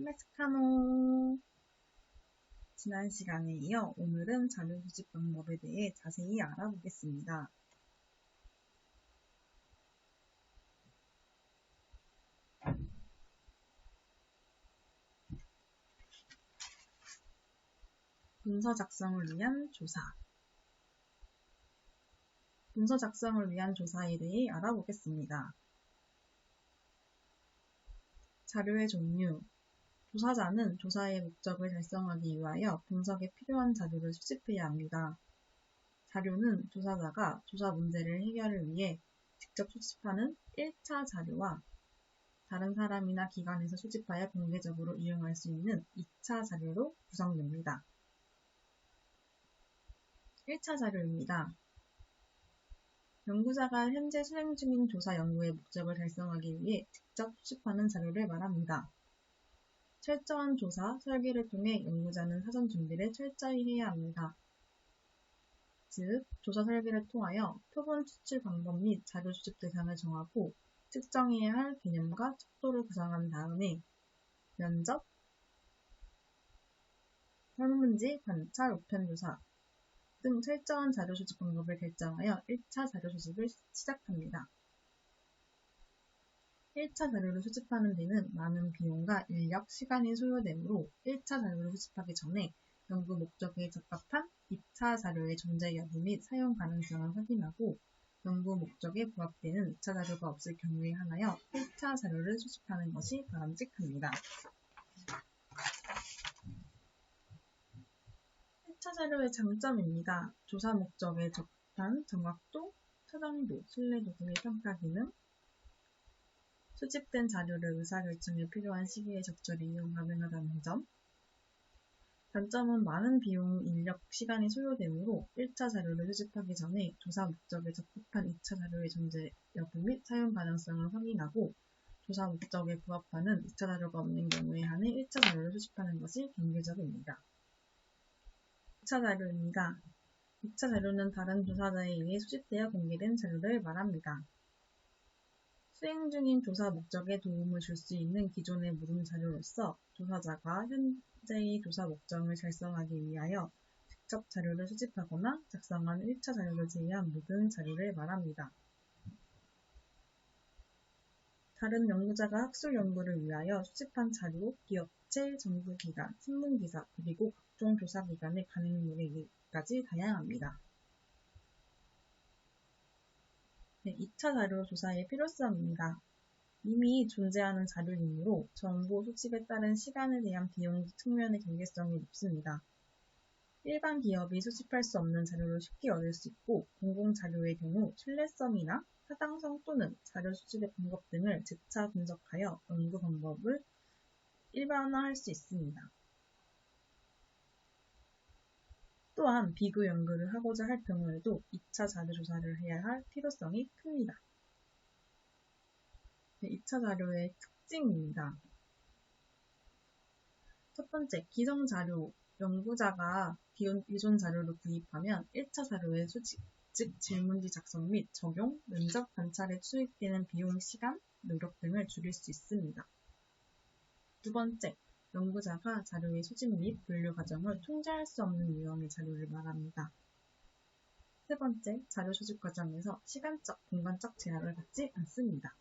메스카노. 지난 시간에 이어 오늘은 자료 수집 방법에 대해 자세히 알아보겠습니다. 문서 작성을 위한 조사. 문서 작성을 위한 조사에 대해 알아보겠습니다. 자료의 종류. 조사자는 조사의 목적을 달성하기 위하여 분석에 필요한 자료를 수집해야 합니다. 자료는 조사자가 조사 문제를 해결을 위해 직접 수집하는 1차 자료와 다른 사람이나 기관에서 수집하여 공개적으로 이용할 수 있는 2차 자료로 구성됩니다. 1차 자료입니다. 연구자가 현재 수행 중인 조사 연구의 목적을 달성하기 위해 직접 수집하는 자료를 말합니다. 철저한 조사, 설계를 통해 연구자는 사전 준비를 철저히 해야 합니다. 즉, 조사 설계를 통하여 표본 추출 방법 및 자료 수집 대상을 정하고 측정해야 할 개념과 척도를 구상한 다음에 면접, 설문지, 관찰, 우편조사 등 철저한 자료 수집 방법을 결정하여 1차 자료 수집을 시작합니다. 1차 자료를 수집하는 데는 많은 비용과 인력, 시간이 소요되므로 1차 자료를 수집하기 전에 연구 목적에 적합한 2차 자료의 존재 여부 및 사용 가능성을 확인하고 연구 목적에 부합되는 2차 자료가 없을 경우에 한하여 1차 자료를 수집하는 것이 바람직합니다. 1차 자료의 장점입니다. 조사 목적에 적합한 정확도, 처정도, 신뢰도 등의 평가 기능, 수집된 자료를 의사결정에 필요한 시기에 적절히 이용 가능하다는 점, 단점은 많은 비용, 인력, 시간이 소요되므로 1차 자료를 수집하기 전에 조사 목적에 적합한 2차 자료의 존재 여부 및 사용 가능성을 확인하고 조사 목적에 부합하는 2차 자료가 없는 경우에 한해 1차 자료를 수집하는 것이 경제적입니다. 2차 자료입니다. 2차 자료는 다른 조사자에 의해 수집되어 공개된 자료를 말합니다. 수행 중인 조사 목적에 도움을 줄 수 있는 기존의 물음 자료로서 조사자가 현재의 조사 목적을 달성하기 위하여 직접 자료를 수집하거나 작성한 1차 자료를 제외한 모든 자료를 말합니다. 다른 연구자가 학술 연구를 위하여 수집한 자료, 기업체, 정부기관, 신문기사, 그리고 각종 조사기관의 간행물에까지 다양합니다. 2차 자료 조사의 필요성입니다. 이미 존재하는 자료이므로 정보 수집에 따른 시간에 대한 비용 측면의 경계성이 높습니다. 일반 기업이 수집할 수 없는 자료를 쉽게 얻을 수 있고 공공자료의 경우 신뢰성이나 타당성 또는 자료 수집의 방법 등을 재차 분석하여 연구 방법을 일반화할 수 있습니다. 또한 비교 연구를 하고자 할 경우에도 2차 자료 조사를 해야 할 필요성이 큽니다. 2차 자료의 특징입니다. 첫 번째, 기성 자료. 연구자가 기존 자료를 구입하면 1차 자료의 수집, 즉 질문지 작성 및 적용, 면접, 관찰에 투입되는 비용, 시간, 노력 등을 줄일 수 있습니다. 두 번째, 연구자가 자료의 수집 및 분류 과정을 통제할 수 없는 유형의 자료를 말합니다. 세 번째, 자료 수집 과정에서 시간적, 공간적 제약을 받지 않습니다.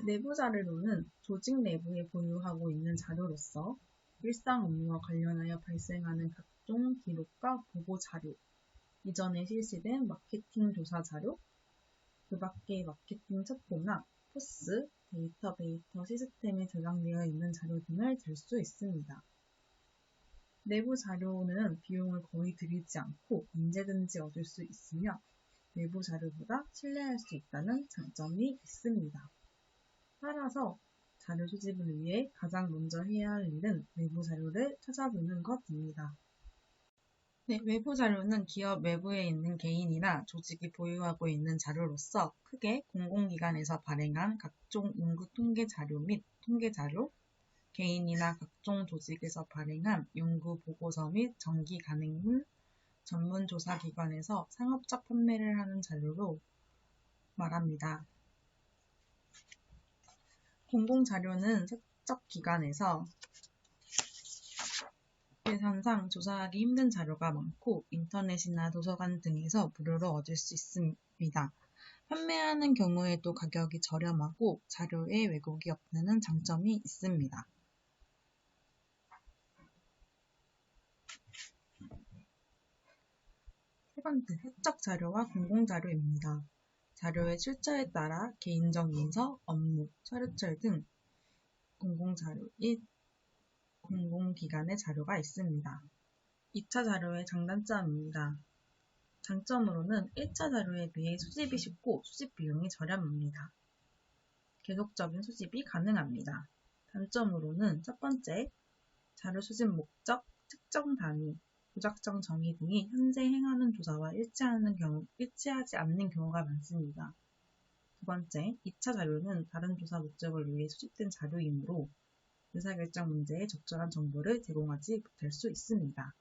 내부 자료로는 조직 내부에 보유하고 있는 자료로서 일상 업무와 관련하여 발생하는 각종 기록과 보고 자료, 이전에 실시된 마케팅 조사 자료, 그 밖의 마케팅 첩보나 포스, 데이터 시스템에 저장되어 있는 자료 등을 들 수 있습니다. 내부 자료는 비용을 거의 들이지 않고 언제든지 얻을 수 있으며 외부 자료보다 신뢰할 수 있다는 장점이 있습니다. 따라서 자료 수집을 위해 가장 먼저 해야 할 일은 외부 자료를 찾아보는 것입니다. 외부 자료는 기업 외부에 있는 개인이나 조직이 보유하고 있는 자료로서 크게 공공기관에서 발행한 각종 인구 통계 자료 및 통계 자료, 개인이나 각종 조직에서 발행한 연구 보고서 및 정기 간행물, 전문 조사기관에서 상업적 판매를 하는 자료로 말합니다. 공공자료는 사적 기관에서 예산상 조사하기 힘든 자료가 많고 인터넷이나 도서관 등에서 무료로 얻을 수 있습니다. 판매하는 경우에도 가격이 저렴하고 자료에 왜곡이 없다는 장점이 있습니다. 세 번째, 사적 자료와 공공자료입니다. 자료의 출처에 따라 개인적 문서, 업무, 서류철 등 공공자료의 공공기관의 자료가 있습니다. 2차 자료의 장단점입니다. 장점으로는 1차 자료에 비해 수집이 쉽고 수집 비용이 저렴합니다. 계속적인 수집이 가능합니다. 단점으로는 첫 번째, 자료 수집 목적, 특정 단위, 조작성 정의 등이 현재 행하는 조사와 일치하지 않는 경우가 많습니다. 두 번째, 2차 자료는 다른 조사 목적을 위해 수집된 자료이므로 의사결정 문제에 적절한 정보를 제공하지 못할 수 있습니다.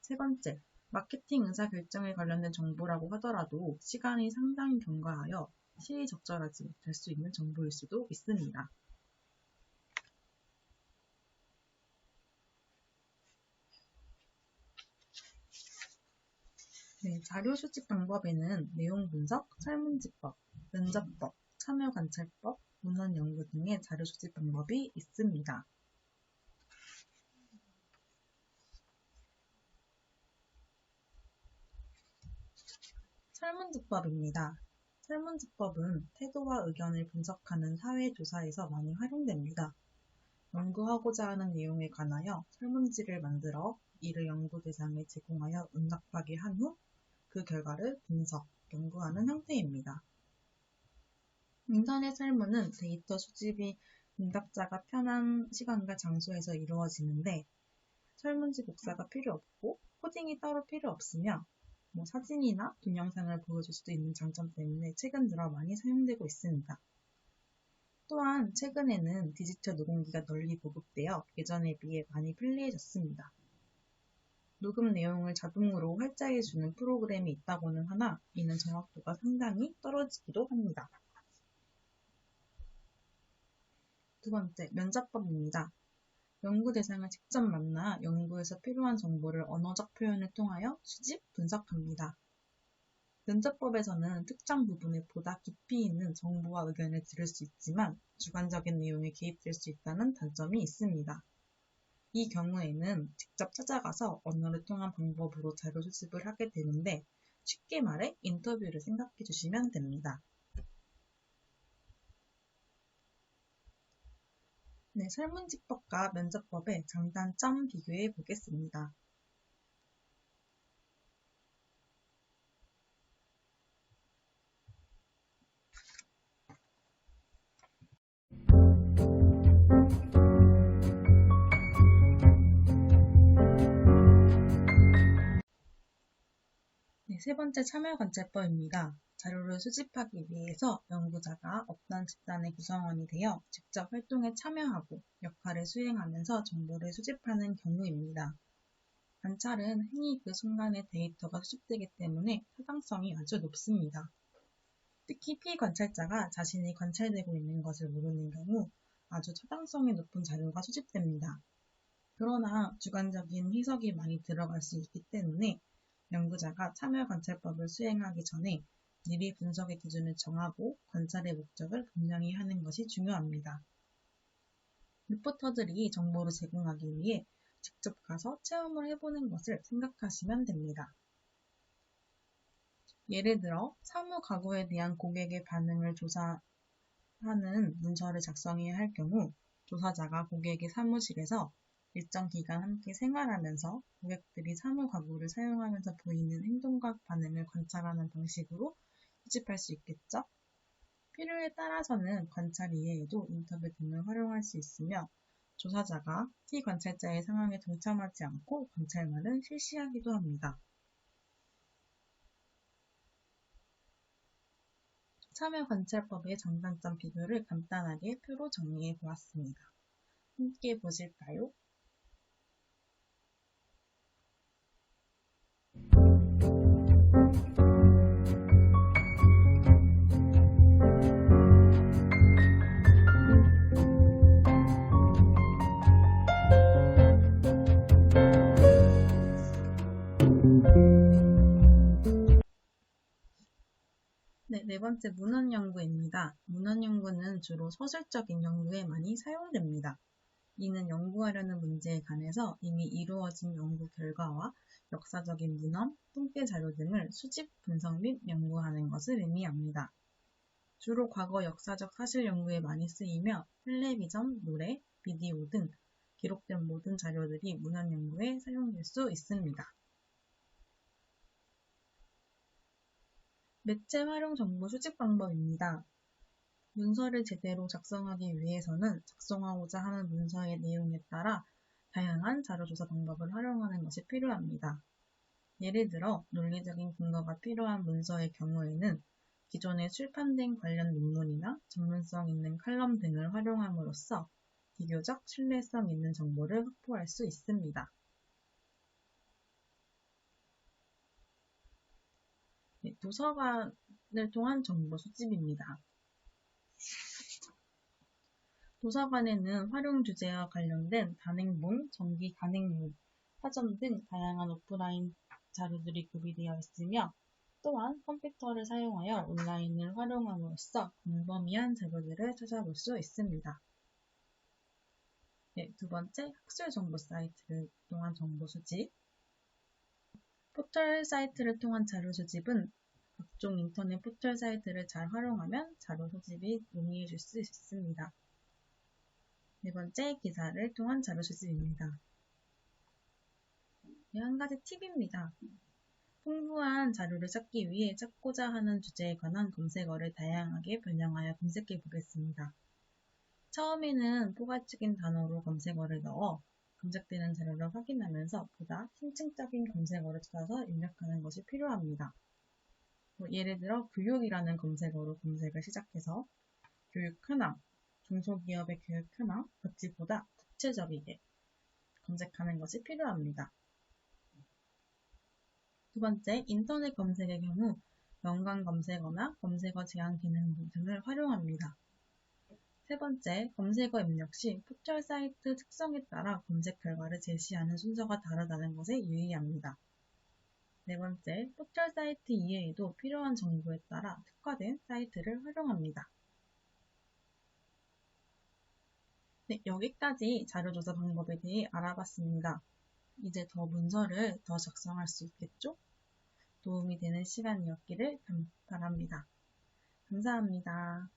세 번째, 마케팅 의사결정에 관련된 정보라고 하더라도 시간이 상당히 경과하여 시의적절하지 못할 수 있는 정보일 수도 있습니다. 자료 수집 방법에는 내용 분석, 설문지법, 면접법, 참여관찰법, 문헌 연구 등의 자료 수집 방법이 있습니다. 설문지법입니다. 설문지법은 태도와 의견을 분석하는 사회조사에서 많이 활용됩니다. 연구하고자 하는 내용에 관하여 설문지를 만들어 이를 연구 대상에 제공하여 응답하게 한 후 그 결과를 분석, 연구하는 형태입니다. 인터넷 설문은 데이터 수집이 응답자가 편한 시간과 장소에서 이루어지는데 설문지 복사가 필요 없고 코딩이 따로 필요 없으며 사진이나 동영상을 보여줄 수도 있는 장점 때문에 최근 들어 많이 사용되고 있습니다. 또한 최근에는 디지털 녹음기가 널리 보급되어 예전에 비해 많이 편리해졌습니다. 녹음 내용을 자동으로 활자해주는 프로그램이 있다고는 하나 이는 정확도가 상당히 떨어지기도 합니다. 두 번째, 면접법입니다. 연구 대상을 직접 만나 연구에서 필요한 정보를 언어적 표현을 통하여 수집, 분석합니다. 면접법에서는 특정 부분에 보다 깊이 있는 정보와 의견을 들을 수 있지만 주관적인 내용에 개입될 수 있다는 단점이 있습니다. 이 경우에는 직접 찾아가서 언어를 통한 방법으로 자료 수집을 하게 되는데 쉽게 말해 인터뷰를 생각해 주시면 됩니다. 설문지법과 면접법의 장단점 비교해 보겠습니다. 세 번째, 참여관찰법입니다. 자료를 수집하기 위해서 연구자가 업단 집단의 구성원이 되어 직접 활동에 참여하고 역할을 수행하면서 정보를 수집하는 경우입니다. 관찰은 행위 그 순간에 데이터가 수집되기 때문에 타당성이 아주 높습니다. 특히 피관찰자가 자신이 관찰되고 있는 것을 모르는 경우 아주 타당성이 높은 자료가 수집됩니다. 그러나 주관적인 해석이 많이 들어갈 수 있기 때문에 연구자가 참여관찰법을 수행하기 전에 미리 분석의 기준을 정하고 관찰의 목적을 분명히 하는 것이 중요합니다. 리포터들이 정보를 제공하기 위해 직접 가서 체험을 해보는 것을 생각하시면 됩니다. 예를 들어 사무 가구에 대한 고객의 반응을 조사하는 문서를 작성해야 할 경우 조사자가 고객의 사무실에서 일정 기간 함께 생활하면서 고객들이 사무 가구를 사용하면서 보이는 행동과 반응을 관찰하는 방식으로 수집할 수 있겠죠? 필요에 따라서는 관찰 이외에도 인터뷰 등을 활용할 수 있으며 조사자가 피관찰자의 상황에 동참하지 않고 관찰만을 실시하기도 합니다. 참여관찰법의 장단점 비교를 간단하게 표로 정리해 보았습니다. 함께 보실까요? 번째, 문헌 연구입니다. 문헌 연구는 주로 서술적인 연구에 많이 사용됩니다. 이는 연구하려는 문제에 관해서 이미 이루어진 연구 결과와 역사적인 문헌, 통계 자료 등을 수집, 분석 및 연구하는 것을 의미합니다. 주로 과거 역사적 사실 연구에 많이 쓰이며 텔레비전, 노래, 비디오 등 기록된 모든 자료들이 문헌 연구에 사용될 수 있습니다. 매체 활용 정보 수집 방법입니다. 문서를 제대로 작성하기 위해서는 작성하고자 하는 문서의 내용에 따라 다양한 자료조사 방법을 활용하는 것이 필요합니다. 예를 들어 논리적인 근거가 필요한 문서의 경우에는 기존에 출판된 관련 논문이나 전문성 있는 칼럼 등을 활용함으로써 비교적 신뢰성 있는 정보를 확보할 수 있습니다. 도서관을 통한 정보 수집입니다. 도서관에는 활용 주제와 관련된 단행본, 정기 단행본, 사전 등 다양한 오프라인 자료들이 구비되어 있으며 또한 컴퓨터를 사용하여 온라인을 활용함으로써 광범위한 자료들을 찾아볼 수 있습니다. 두 번째, 학술 정보 사이트를 통한 정보 수집. 포털 사이트를 통한 자료 수집은 각종 인터넷 포털 사이트를 잘 활용하면 자료 수집이 용이해질 수 있습니다. 네 번째, 기사를 통한 자료 수집입니다. 한 가지 팁입니다. 풍부한 자료를 찾기 위해 찾고자 하는 주제에 관한 검색어를 다양하게 변형하여 검색해 보겠습니다. 처음에는 포괄적인 단어로 검색어를 넣어 검색되는 자료를 확인하면서 보다 심층적인 검색어를 찾아서 입력하는 것이 필요합니다. 예를 들어 교육이라는 검색어로 검색을 시작해서 교육 현황, 중소기업의 교육 현황 같이 보다 구체적이게 검색하는 것이 필요합니다. 두 번째, 인터넷 검색의 경우 연관 검색어나 검색어 제한 기능 등을 활용합니다. 세 번째, 검색어 입력 시 포털 사이트 특성에 따라 검색 결과를 제시하는 순서가 다르다는 것에 유의합니다. 네 번째, 포털 사이트 이외에도 필요한 정보에 따라 특화된 사이트를 활용합니다. 네, 여기까지 자료조사 방법에 대해 알아봤습니다. 이제 문서를 더 작성할 수 있겠죠? 도움이 되는 시간이었기를 바랍니다. 감사합니다.